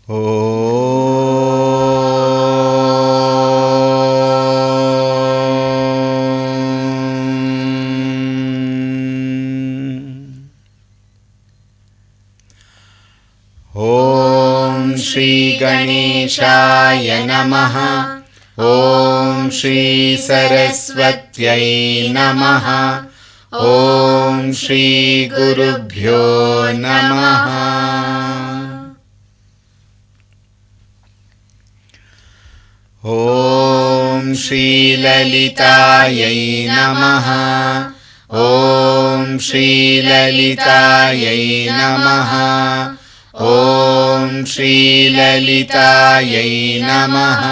ॐ श्री गणेशाय नमः। ॐ श्री सरस्वत्यै नमः। ॐ श्री गुरुभ्यो नमः। ॐ श्री ललितायै नमः। ॐ श्री ललितायै नमः। ॐ श्री ललितायै नमः।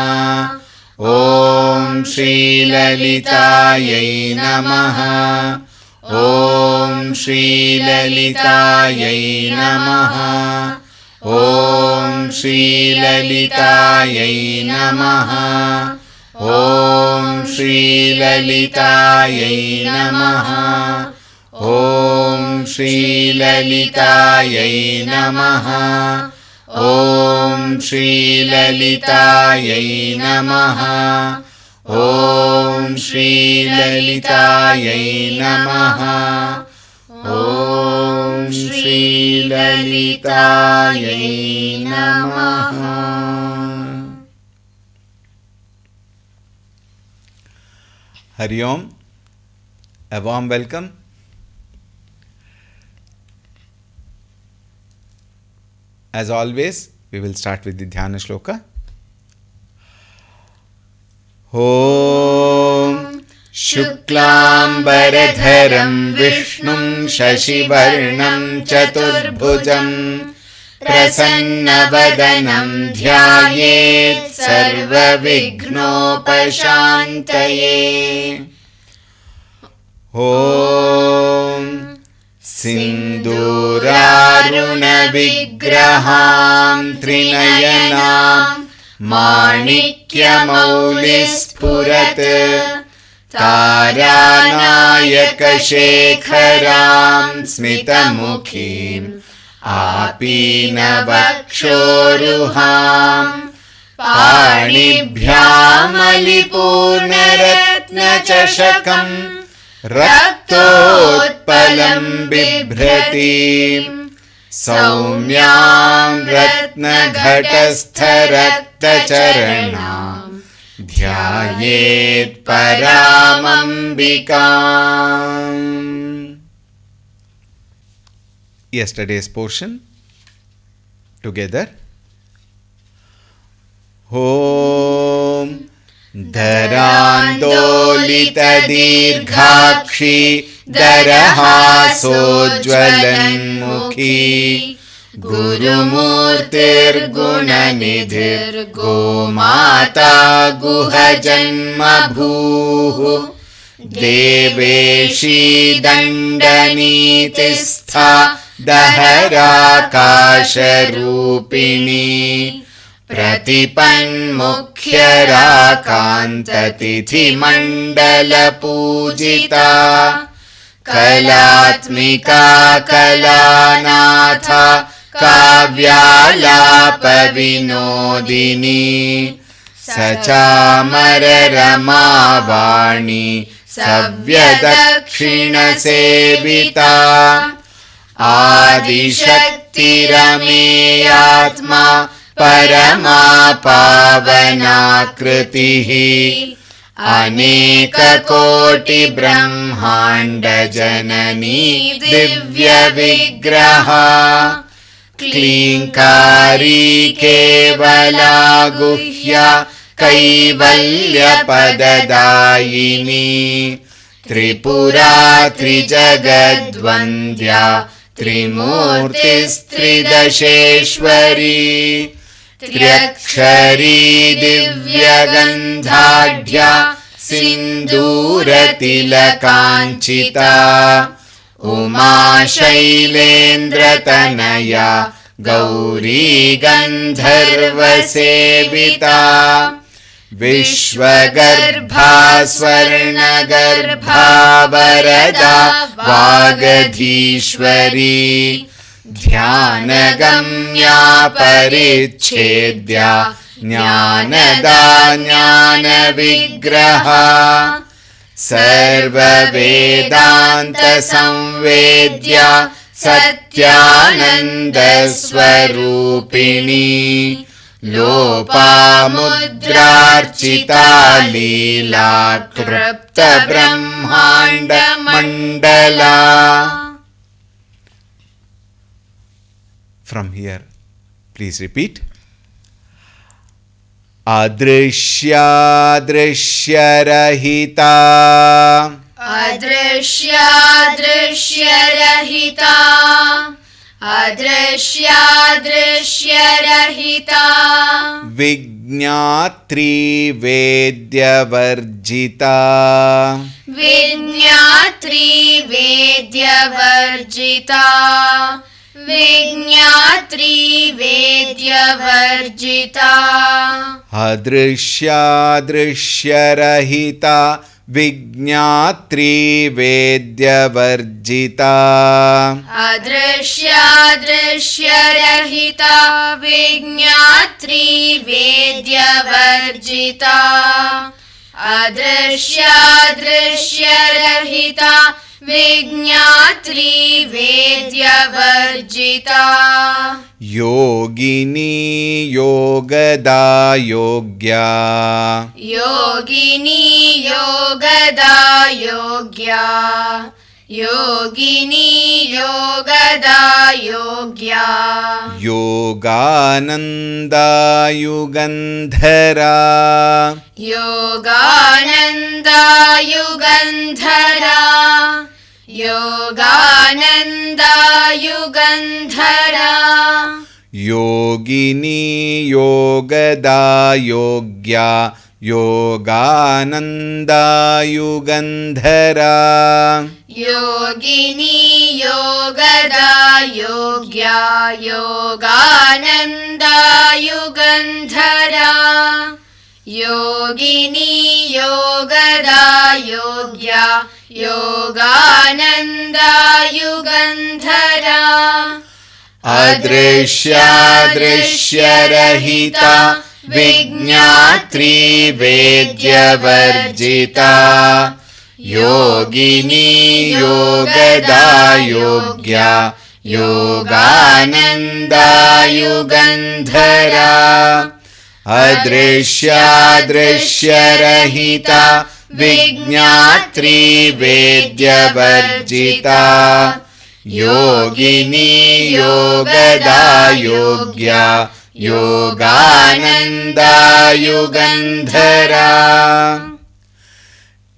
ॐ श्री ललितायै नमः। ॐ श्री ललितायै नमः। ॐ श्री ललितायै नमः। ॐ श्री ललितायै नमः। ॐ श्री ललितायै नमः। ॐ श्री ललितायै नमः। ॐ श्री ललितायै नमः। ॐ श्री ललितायै नमः। हरि ओम, a warm welcome. As always, we will start with the Dhyana Shloka. Om Shuklambaradharam Vishnum Shashivarnam Chaturbhujam Prasannavadanam Dhyayet Sarvavighnopashantaye. Om सिन्दूरारुणविग्रहां त्रिनयनां माणिक्यमौलिस्फुरत् तारानायकशेखरां स्मितमुखीं आपीनवक्षोरुहां पाणिभ्यामलिपूर्णरत्नचषकम् रक्तोत्पलं बिभ्रतीं सौम्यां रत्नघटस्थरक्तचरणां ध्यायेत् परामम्बिकाम्. Yesterday's portion together. Om धरान्दोलितदीर्घाक्षी दरहासोज्ज्वलन्मुखी गुरुमूर्तिर्गुणनिधिर्गोमाता गुहजन्मभूः देवेशी दण्डनीतिस्था दहराकाशरूपिणी प्रतिपन्मुख्यराकान्ततिथिमण्डलपूजिता कलात्मिका कलानाथा काव्यालापविनोदिनी सचामररमावाणी सव्यदक्षिणसेविता आदिशक्तिरमेयात्मा परमा पावनाकृतिः अनेककोटिब्रह्माण्डजननी दिव्यविग्रहा क्लीङ्कारी केवला गुह्या कैवल्यपददायिनी त्रिपुरा त्रिजगद्वन्द्या त्रिमूर्तिस्त्रिदशेश्वरी त्र्यक्षरी दिव्यगन्धाढ्या सिन्दूरतिलकाञ्चिता उमा शैलेन्द्रतनया गौरी गन्धर्वसेविता विश्वगर्भा स्वर्णगर्भा वरदा वागधीश्वरी ध्यानगम्या परिच्छेद्या ज्ञानदा ज्ञानविग्रहा सर्ववेदान्तसंवेद्या सत्यानन्दस्वरूपिणी लोपामुद्रार्चिता लीला क्लृप्तब्रह्माण्डमण्डला. From here, please repeat. Adrishyadrishyarahita. Adrishyadrishyarahita. Adrishyadrishyarahita. Vignatri vedyavarjita. Vignatri vedyavarjita. Vignatri vedyavarjita. Adrishyadrishyarahita. Vignatri vedyavarjita. Adrishyadrishyarahita. Vignatri vedyavarjita. Adrishyadrishyarahita. Vignatri vedyavarjita. Yogini yogada yogya. Yogini yogada yogya. Yogini yogada yogya. Yogananda yugandhara. Yogananda yugandhara. Yogananda yugandhara. Yogini yogada yogya. Yogananda yugandhara. Yogini yogada yogya. Yogananda yugandhara. Yogini yogada yogya. Yogananda yugandhara. Adrishyadrishyarahita. Vignatri vedyavarjita. Yogini yogada yogya. Yogananda yugandhara. Adrishyadrishyarahita. Vignatri vedyavarjita. Yogini yogada yogya. Yogananda yugandhara.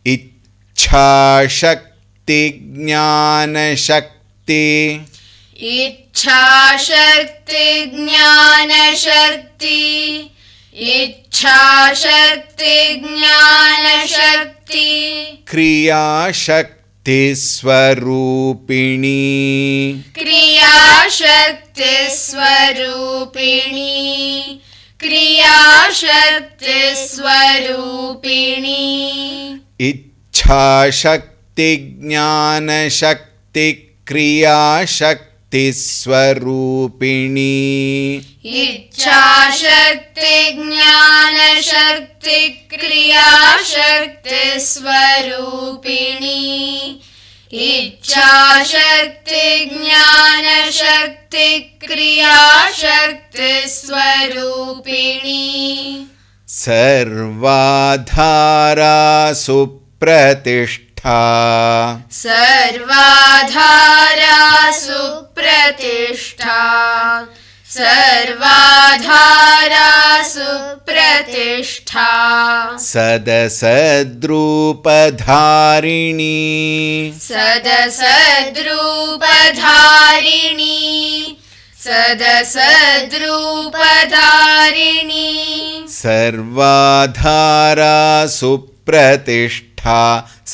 Ichha shakti jnana shakti. Ichha shakti jnana shakti. Ichha shakti jnana shakti. Kriya shakti swarupini. Kriya shakti swarupini. Kriya shakti swarupini. Ichha shakti jnana shakti kriya shakti swarupini. Ichha shakti jnana shakti kriya shakti swarupini. Ichha shakti jnana shakti kriya shakti swarupini. Sarvadhara supratishtha. Sarvadhara supratishtha. Sarvadhara supratishtha. Sadasadrupadharini. Sadasadrupadharini. Sadasadrupadharini. Sarvadhara supratishtha.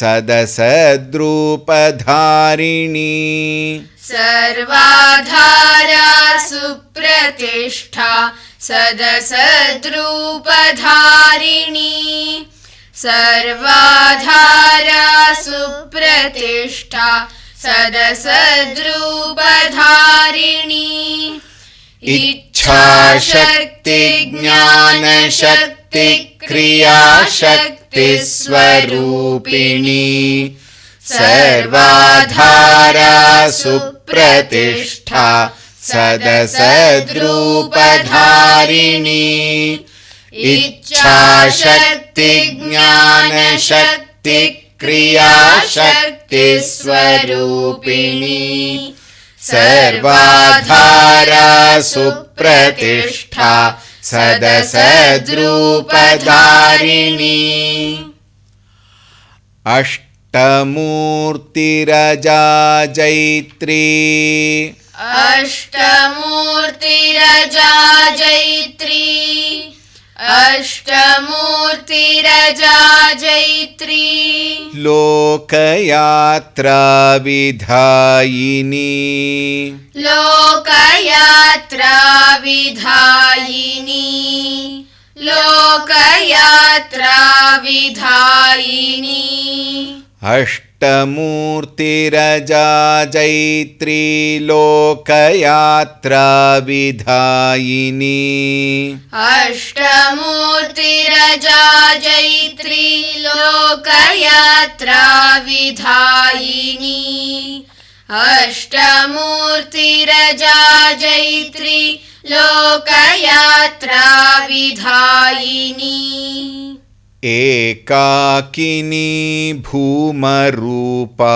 Sadasadrupadharini. Sarvadhara supratishtha. Sadasadrupadharini. Sarvadhara supratishtha. सदसद्रूपधारिणी इच्छाशक्ति ज्ञानशक्ति क्रियाशक्ति स्वरूपिणी सर्वाधारा सुप्रतिष्ठा सदसद्रूपधारिणी इच्छाशक्ति ज्ञानशक्ति क्रियाशक्ति स्वरूपिणी सर्वाधारा सुप्रतिष्ठा सदसद्रूपधारिणी अष्टमूर्तिरजा जैत्री अष्टमूर्तिरजा जैत्री अष्टमूर्तिरजा जैत्री लोकयात्रा विधायिनी लोकयात्रा विधायिनी लोकयात्रा विधायिनी अष्टमूर्तिरजा जैत्री लोकयात्रा विधायिनी अष्टमूर्तिरजा जैत्री लोकयात्रा विधायिनी अष्टमूर्तिरजा जैत्री लोकयात्रा विधायिनी एकाकिनी भूमरूपा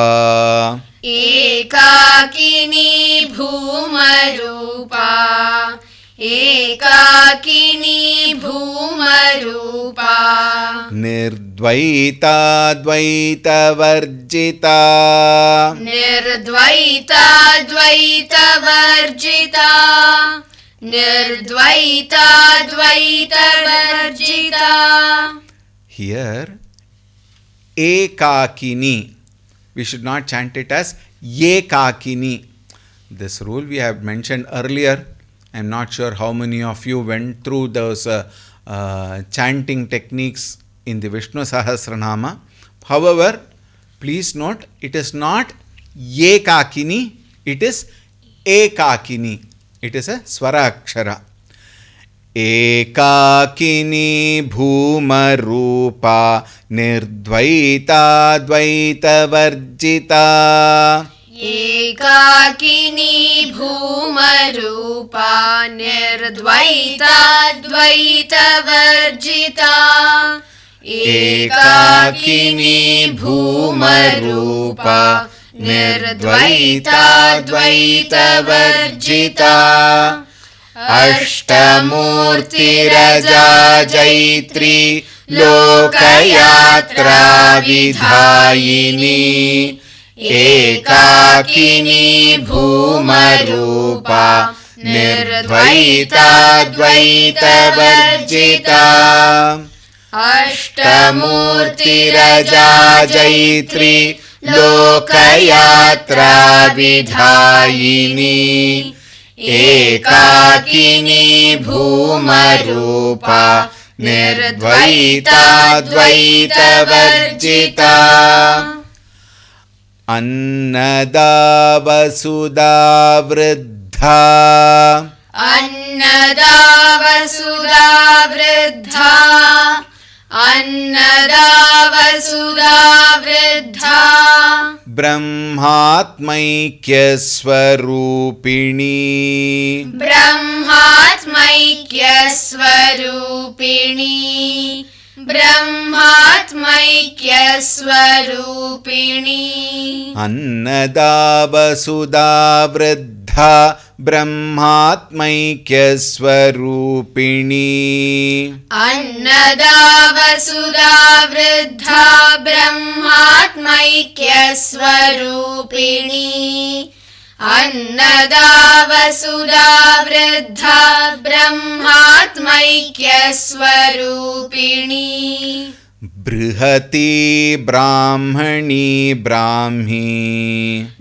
एकाकिनी भूमरूपा एकाकिनी भूमरूपा निर्द्वैता द्वैतवर्जिता निर्द्वैता द्वैतवर्जिता निर्द्वैता द्वैतवर्जिता. Here, ekakini. We should not chant it as ekakini. This rule we have mentioned earlier. I am not sure how many of you went through those chanting techniques in the Vishnu Sahasranama. However, please note, it is not ekakini, it is ekakini. It is a swara akshara. एकाकिनी भूमरूपा निर्द्वैता द्वैतवर्जिता एकाकिनी भूमरूपा निर्द्वैता द्वैतवर्जिता एकाकिनी भूमरूपा निर्द्वैता द्वैतवर्जिता अष्टमूर्तिरजा जैत्री लोकयात्रा विधायिनी एकाकिनी भूमरूपा निर्द्वैता द्वैतवर्जिता अष्टमूर्तिरजा जैत्री लोकयात्रा विधायिनी एकाकिनी भूमरूपा निर्द्वैता द्वैतवर्जिता अन्नदा वसुधा वृद्धा अन्नदा वसुधा वृद्धा अन्नदा वसुधा वृद्धा ब्रह्मात्मैक्यस्वरूपिणी ब्रह्मात्मैक्यस्वरूपिणी ब्रह्मात्मैक्यस्वरूपिणी अन्नदा वसुधा वृद्धा ब्रह्मात्मैक्यस्वरूपिणी अन्नदा वसुधा वृद्धा ब्रह्मात्मैक्यस्वरूपिणी अन्नदा वसुधा वृद्धा ब्रह्मात्मैक्यस्वरूपिणी बृहती ब्राह्मणी ब्राह्मी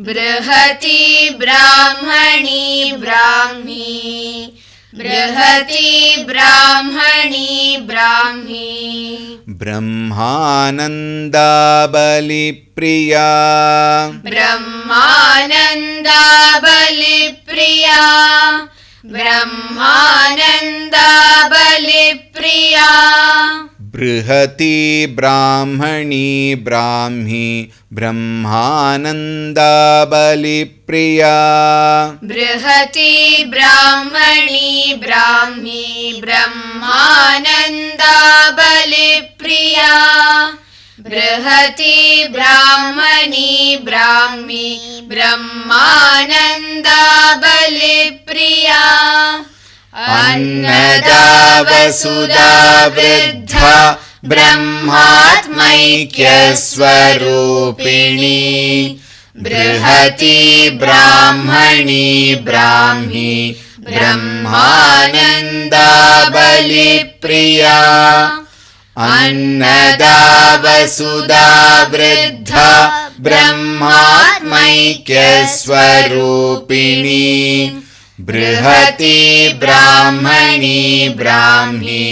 बृहती ब्राह्मणी ब्राह्मी बृहती ब्राह्मणी ब्राह्मी ब्रह्मानन्दा बलिप्रिया ब्रह्मानन्दा बलिप्रिया ब्रह्मानन्दा बलिप्रिया बृहती ब्राह्मणी ब्राह्मी ब्रह्मानन्दा बलिप्रिया बृहती ब्राह्मणी ब्राह्मी ब्रह्मानन्दा बलिप्रिया बृहती ब्राह्मणी ब्राह्मी ब्रह्मानन्दा बलिप्रिया अन्नदा वसुधा वृद्धा ब्रह्मात्मैक्यस्वरूपिणी बृहती ब्राह्मणी ब्राह्मी ब्रह्मानन्दा बलिप्रिया अन्नदा वसुधा वृद्धा ब्रह्मात्मैक्यस्वरूपिणी बृहती ब्राह्मणी ब्राह्मी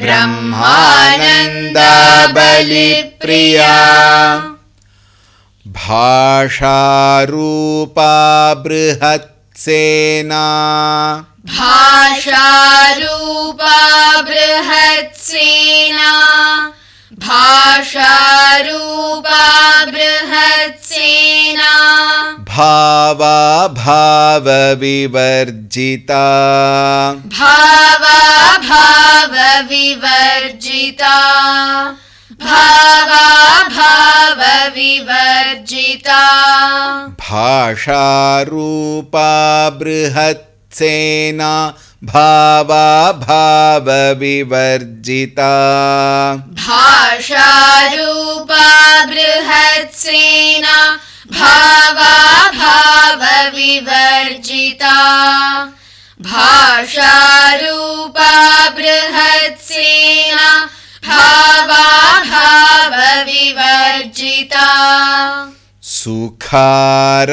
ब्रह्मानन्दा बलिप्रिया भाषारूपा बृहत्सेना भाषारूपा बृहत्सेना भाषारूपा बृहत्सेना भावा भावविवर्जिता भावा भावविवर्जिता भावा भावविवर्जिता भाषारूपा बृहत्सेना भावा भावविवर्जिता भाषारूपा बृहत्सेना भावा भावविवर्जिता भाषारूपा बृहत्सेना भावा भावविवर्जिता सुखाराध्या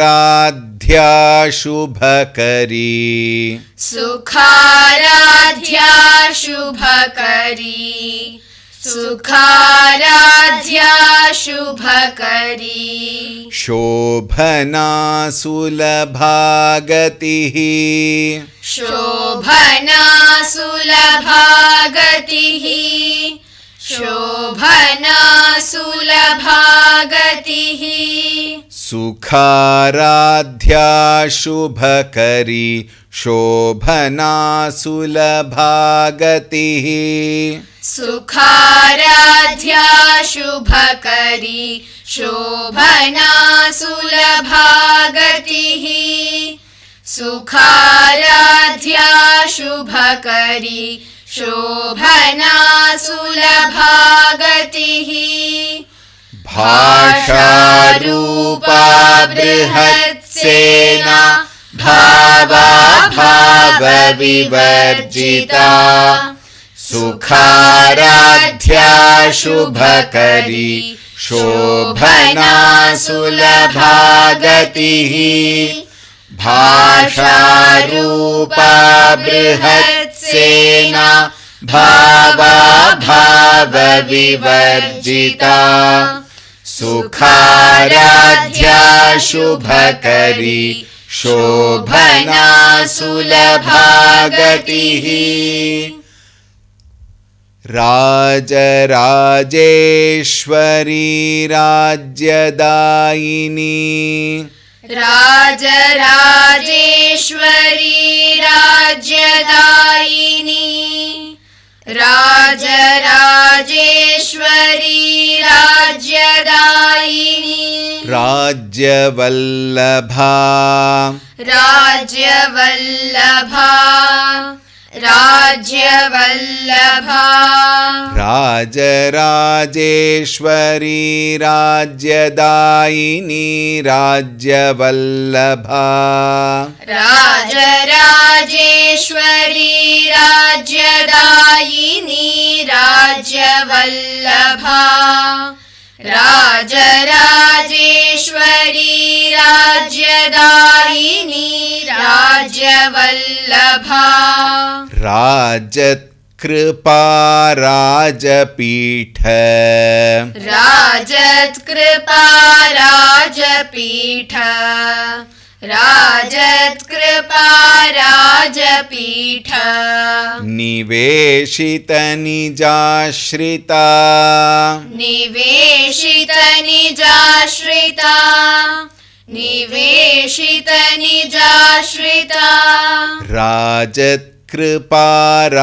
शुभकरी सुखाराध्या शुभकरी सुखाराध्या शुभकरी शोभना सुलभागतिः शोभना सुलभागतिः शोभना सुलभागतिः सुखाराध्या शुभकरी शोभना सुलभागतिः सुखाराध्या शुभकरी शोभना सुलभागतिः सुखाराध्या शुभकरी शोभना सुलभागतिः भाषारूपा बृहत्सेना भावा भावविवर्जिता सुखाराध्या शुभकरी शोभना सुलभागतिः भाषारूपा बृहत्सेना भावा भावविवर्जिता सुखाराध्या शुभकरी शोभना सुलभागतिः राजराजेश्वरी राज्यदायिनी राजराजेश्वरी राज्यदायिनी राजराजेश्वरी राज्यदायिनी राज्यवल्लभा राज्यवल्लभा राज्यवल्लभा राजराजेश्वरी राज्यदायिनी राज्यवल्लभा राजराजेश्वरी राज्यदायिनी राज्यवल्लभा राजराजेश्वरी राज्यदायिनी राज्यवल्लभा राजत्कामदायिनी राजत्कृपाराजपीठ राजत्कृपाराजपीठ राजत्कृपाराजपीठ निवेशितनिजाश्रिता निवेशितनिजाश्रिता निवेशितनिजाश्रिता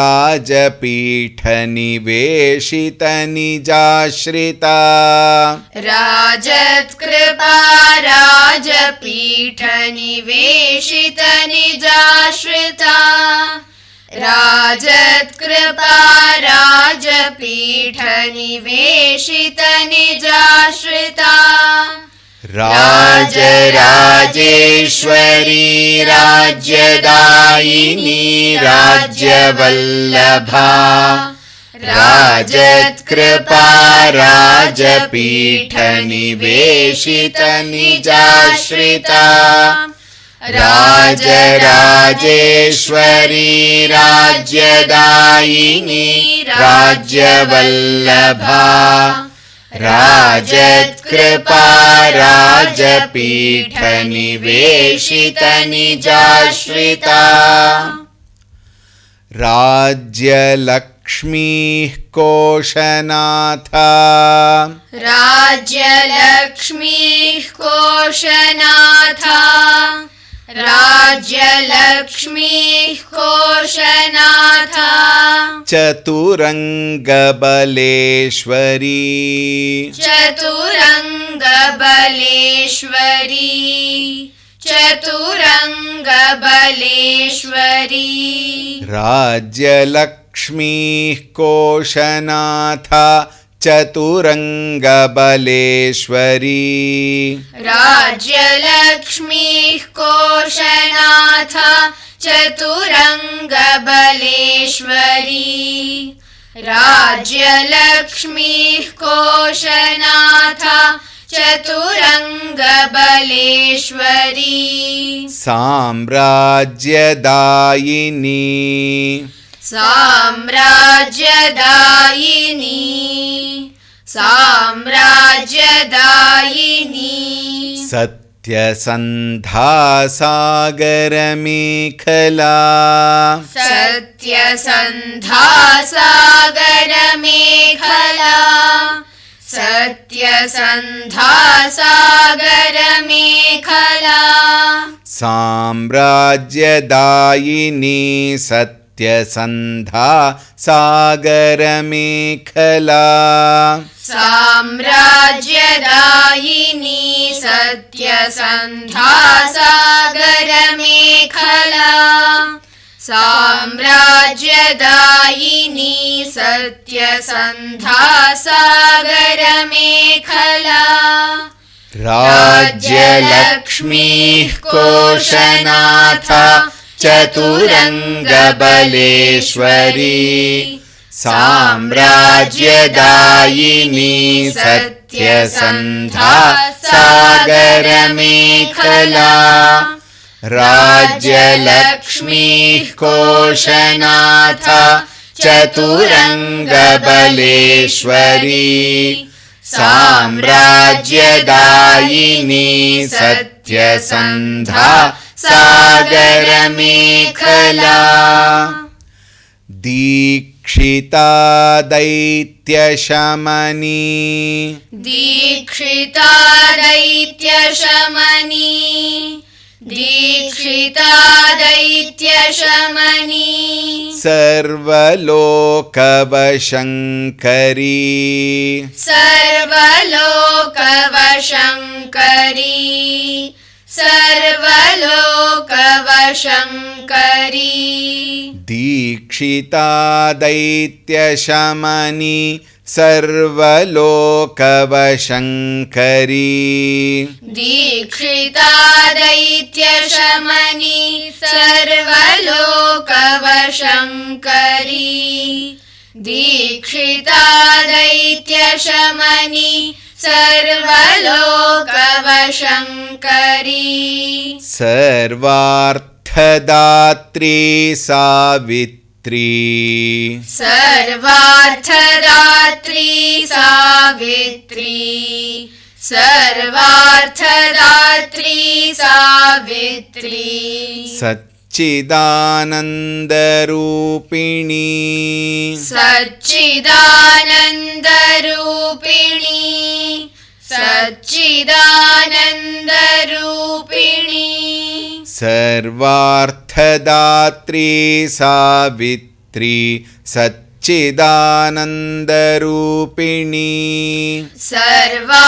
राजत्कृपाराजपीठ निवेशितनिजाश्रिता राजत्कृपाराजपीठ निवेशितनिजाश्रिता राजत्कृपाराजपीठ निवेशितनिजाश्रिता राजराजेश्वरी राज्यदायिनी राज्यवल्लभा राजत्कृपाराजपीठ निवेशितनिजाश्रिता राजराजेश्वरी राज्यदायिनी राज्यवल्लभा राजत्कृपाराजपीठ निवेशितनिजाश्रिता राज्यलक्ष्मीः कोशनाथा राज्यलक्ष्मीः कोशनाथा राज्यलक्ष्मीः कोशनाथा चतुरङ्गबलेश्वरी चतुरङ्गबलेश्वरी चतुरङ्गबलेश्वरी राज्यलक्ष्मीः कोशनाथा चतुरङ्गबलेश्वरी राज्यलक्ष्मीः कोशनाथा चतुरङ्गबलेश्वरी राज्यलक्ष्मीः कोशनाथा चतुरङ्गबलेश्वरी साम्राज्यदायिनी साम्राज्यदायिनी साम्राज्यदायिनी सत्यसन्धासागरमेखला सत्यसन्धासागरमेखला सत्यसन्धासागरमेखला साम्राज्यदायिनी सत्यसन्धा सागरमेखला साम्राज्यदायिनी सत्यसन्धासागरमेखला साम्राज्यदायिनी सत्यसन्धासागरमेखला राज्यलक्ष्मीः कोशनाथा चतुरङ्गबलेश्वरी साम्राज्यदायिनी सत्यसन्धा सागरमेखला राज्यलक्ष्मीः कोशनाथा चतुरङ्गबलेश्वरी साम्राज्यदायिनी सत्यसन्धा सागरमेखला दीक्षिता दैत्यशमनी दीक्षिता दैत्यशमनी दीक्षिता दैत्यशमनी सर्वलोकवशङ्करी सर्वलोकवशङ्करी सर्वलोकवशङ्करी दीक्षिता दैत्यशमनी सर्वलोकवशङ्करी दीक्षिता दैत्यशमनी सर्वलोकवशङ्करी दीक्षिता दैत्यशमनी सर्वलोकवशङ्करी सर्वार्थदात्री सावित्री सर्वार्थदात्री सावित्री सर्वार्थदात्री सावित्री सच्चिदानन्दरूपिणी सच्चिदानन्दरूपिणी सच्चिदानन्दरूपिणी सर्वार्थदात्री सावित्री सच्चिदानन्दरूपिणी सर्वार्थदात्री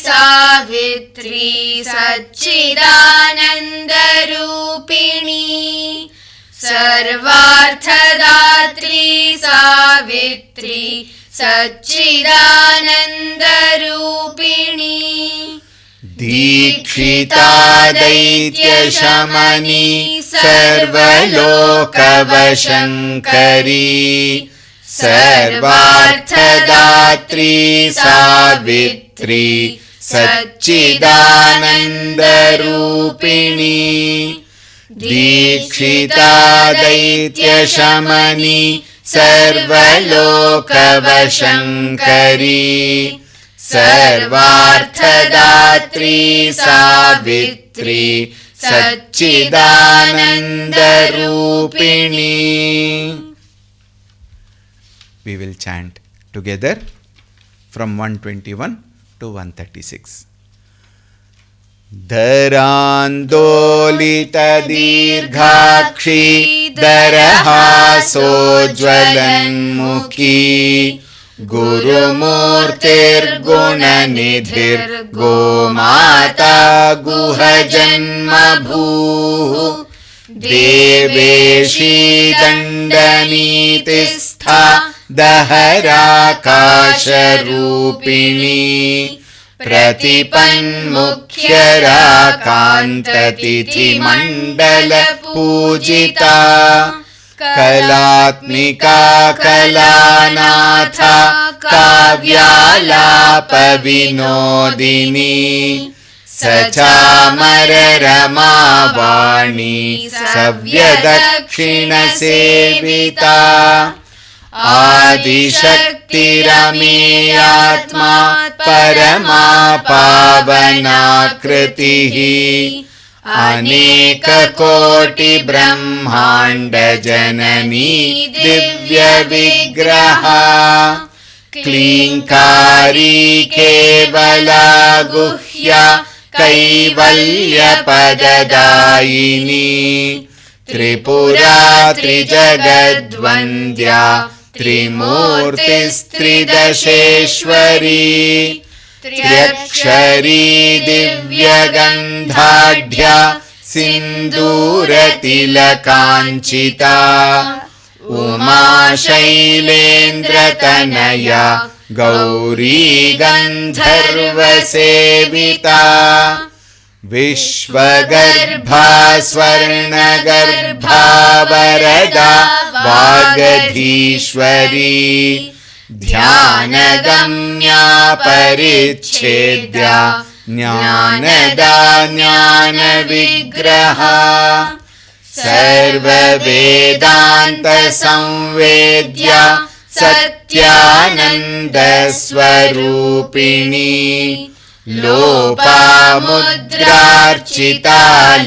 सावित्री सच्चिदानन्दरूपिणी सर्वार्थदात्री सावित्री सच्चिदानन्दरूपिणी दीक्षिता दैत्यशमनी सर्वलोकवशङ्करी सर्वार्थदात्री सावित्री सच्चिदानन्दरूपिणी दीक्षिता दैत्यशमनी सर्वलोकवशङ्करी सर्वार्थदात्री Savitri सच्चिदानन्दरूपिणी. We will chant together from 121 to 136. धरान्दोलितदीर्घाक्षी दरहासोज्ज्वलन्मुखी गुरुमूर्तिर्गुणनिधिर्गोमाता गुहजन्मभूः देवेशी दण्डनीतिस्था दहराकाशरूपिणी प्रतिपन्मुख्यराकान्ततिथिमण्डलपूजिता कलात्मिका कलानाथा काव्यालापविनोदिनी सचामररमावाणी सव्यदक्षिणसेविता आदिशक्तिरमेयात्मा परमा पावनाकृतिः अनेककोटिब्रह्माण्डजननी दिव्यविग्रहा क्लीङ्कारी केवला गुह्या कैवल्यपददायिनी त्रिपुरा त्रिजगद्वन्द्या त्रिमूर्तिस्त्रिदशेश्वरी त्र्यक्षरी दिव्यगन्धाढ्या सिन्दूरतिलकाञ्चिता उमा शैलेन्द्रतनया गौरी गन्धर्वसेविता विश्वगर्भा स्वर्णगर्भा वरदा वागधीश्वरी ध्यानगम्या परिच्छेद्या ज्ञानदा ज्ञानविग्रहा सर्ववेदान्तसंवेद्या सत्यानन्दस्वरूपिणी लोपामुद्रार्चिता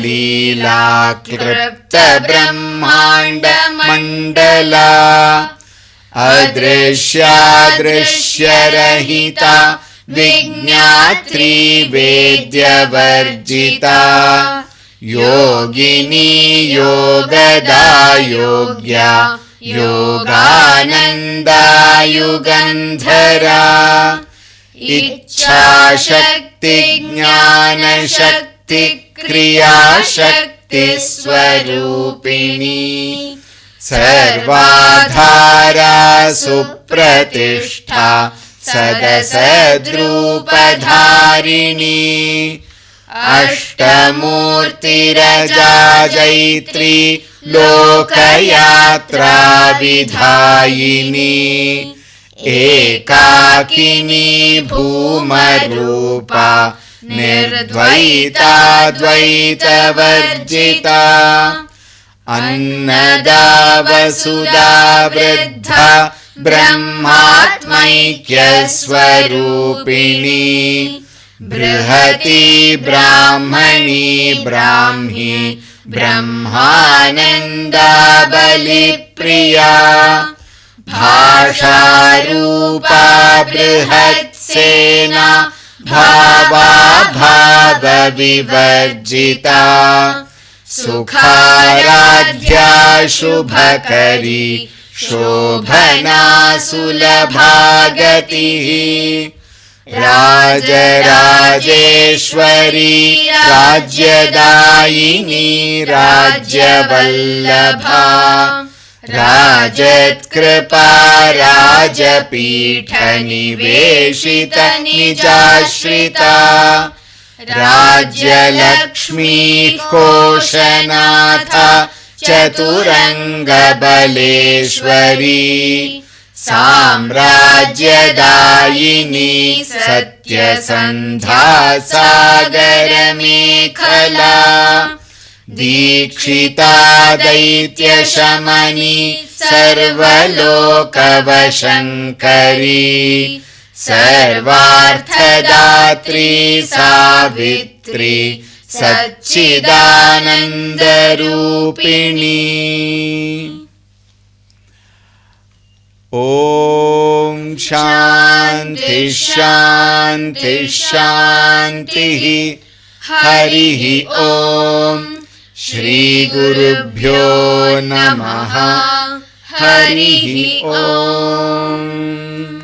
लीला क्लृप्तब्रह्माण्डमण्डला अदृश्यादृश्यरहिता विज्ञात्री वेद्यवर्जिता योगिनी योगदा योग्या योगानन्दा युगन्धरा इच्छाशक्ति ज्ञानशक्ति क्रियाशक्ति स्वरूपिणी सर्वाधारा सुप्रतिष्ठा सदसद्रूपधारिणी अष्टमूर्तिरजा जैत्री लोकयात्रा विधायिनी एकाकिनी भूमरूपा निर्द्वैता द्वैतवर्जिता अन्नदा वसुधा वृद्धा ब्रह्मात्मैक्यस्वरूपिणी बृहती ब्राह्मणी ब्राह्मी ब्रह्मानन्दा बलिप्रिया भाषारूपा बृहत्सेना भावा भावविवर्जिता सुखाराध्या शुभकरी शोभना सुलभागतिः राजराजेश्वरी राज्यदायिनी राज्यवल्लभा राजत्कृपा राजपीठनिवेशित निजाश्रिता राज्यलक्ष्मीः कोशनाथा चतुरङ्गबलेश्वरी साम्राज्यदायिनी सत्यसन्धा सागरमेखला दीक्षिता दैत्यशमनी सर्वलोकवशङ्करी सर्वार्थदात्री सावित्री सच्चिदानन्दरूपिणी ॐ शान्ति शान्ति शान्तिः हरिः ॐ श्रीगुरुभ्यो नमः हरिः ॐ